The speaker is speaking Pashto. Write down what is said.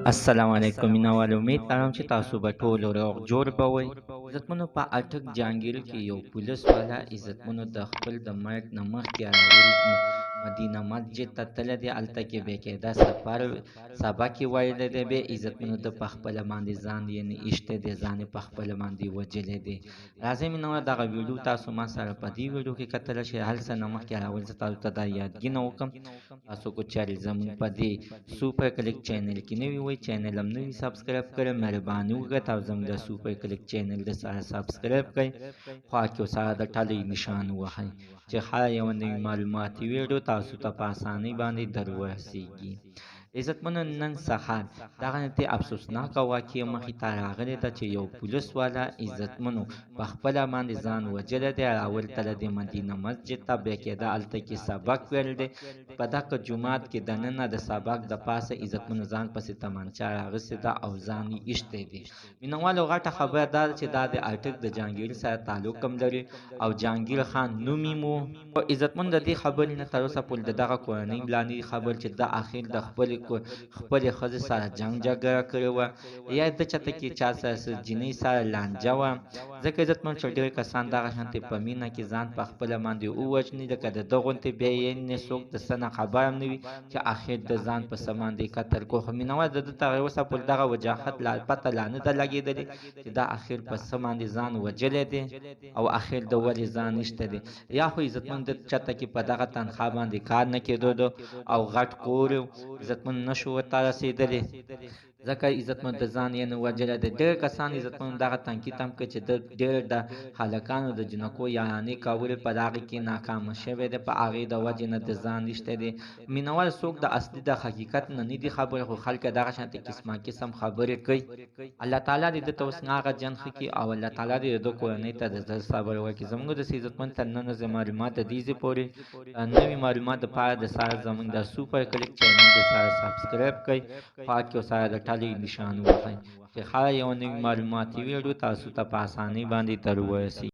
السلام علیکم مینوال امید لرم چې تاسو به ټول روغ جوړ به وئ. عزتمنو، په اټک جهانګیر کې یو پولیس والا عزتمنو د خپل د مرګ نه مخکې مدینه مسجد ته تللی دی. هلته کې بېقاعده سبق یې ویلی دی. بیا عزتمنو د په خپله باندې ځان یعنې ایښتی دی، ځان یې په خپله باندې وجلی دی. راځئ مینوال دغه ویډیو تاسو ما سره په دې ویډیو کې کتلی شئ. هر څه نه مخکې اول زه تاسو ته دا یادګینه وکړم، تاسو که چېرې زموږ په دې سوپر کلیک چینل کې نوي وئ، چینل هم نوي سبسکرایب کړئ، مهرباني وکړئ او زموږ د سوپر کلیک چینل د سره سبسکرایب کړئ، خوا کې سره د ټلۍ نشان ووهئ چې هره یوه نوي معلوماتي ویډیو تاسو ته په اسانۍ باندې در ورسیږي. عزتمنو، نن سهار دغه نتې افسوسناکه واقعه مخې ته راغلې ده چې یو پولیس والا عزتمنو په خپله باندې ځان وجلی دی. راولتلی دی مدینه مسجد ته، بېقاعده هلته کې سبق ویل دی. په دغه جومات کې دننه د سبق د پاسه عزتمنو ځان پسې تمانچه راغوستې ده او ځان یې ایښتی دی. مینهوالو، غټه خبره دا ده چې دا د اټک د جهانګیر سره تعلق هم لري او جهانګیر خان نوم یې مو. عزتمنو، د دې خبرې نه تر اوسه پورې د دغه کورنۍ ملا نه دي خبر چې د اخر د خپلې ښځې سره جنګ جګړه کړې وه یا د چېرته کې چا سره جینۍ سره لانجه وه. ځکه عزتمنو چې ډېر کسان دغه شانتې په مینه کې ځان په خپله باندې ووژني، لکه د ده غوندې بیا یې نه څوک د څه نه خبر هم نه وي چې اخر د ځان په څه باندې قتل کړو. خو مینهوال، د ده تر اوسه پورې دغه وجاهت پته لا نه ده لګېدلې چې دا اخر په څه باندې ځان وجلی دی او اخر د ولې ځان ایښتی دی. یا خو عزتمنو د چېرته کې په دغه تنخوا باندې کار نه کېدو او غټ کور عزتمنو نه شو ورته رسېدلی، ځکه عزتمنو د ځان یې نه وجلی دی. ډېر کسان عزتمنو دغه تنقید هم کوي چې د ډېر د هلکانو د جنکو یارانې کولې په هغې کې ناکامه شوی دی، په هغې د وجې نه د ځان ایښتی دی. مینهوال، څوک د اصلي د حقیقت نه نه دي خبر، خو خلک دغه شانتې قسمه قسم خبرې کوي. الله تعالی دې ده ته اوس هغه جن ښه کړي او الله تعالی دې د ده کورنۍ ته د زړه صبر ورکړي. زموږ د عزتمن تر ننه زه معلومات د دې ځای پورې نوي معلومات دپاره د سره زموږ د سوپر کلیک چینل د سره سبسکرایب کړئ، خوا کې سره د ټلۍ نشان ووهئ چې هره یوه نوي معلوماتي ویډیو تاسو ته په اسانۍ باندې در ورسي.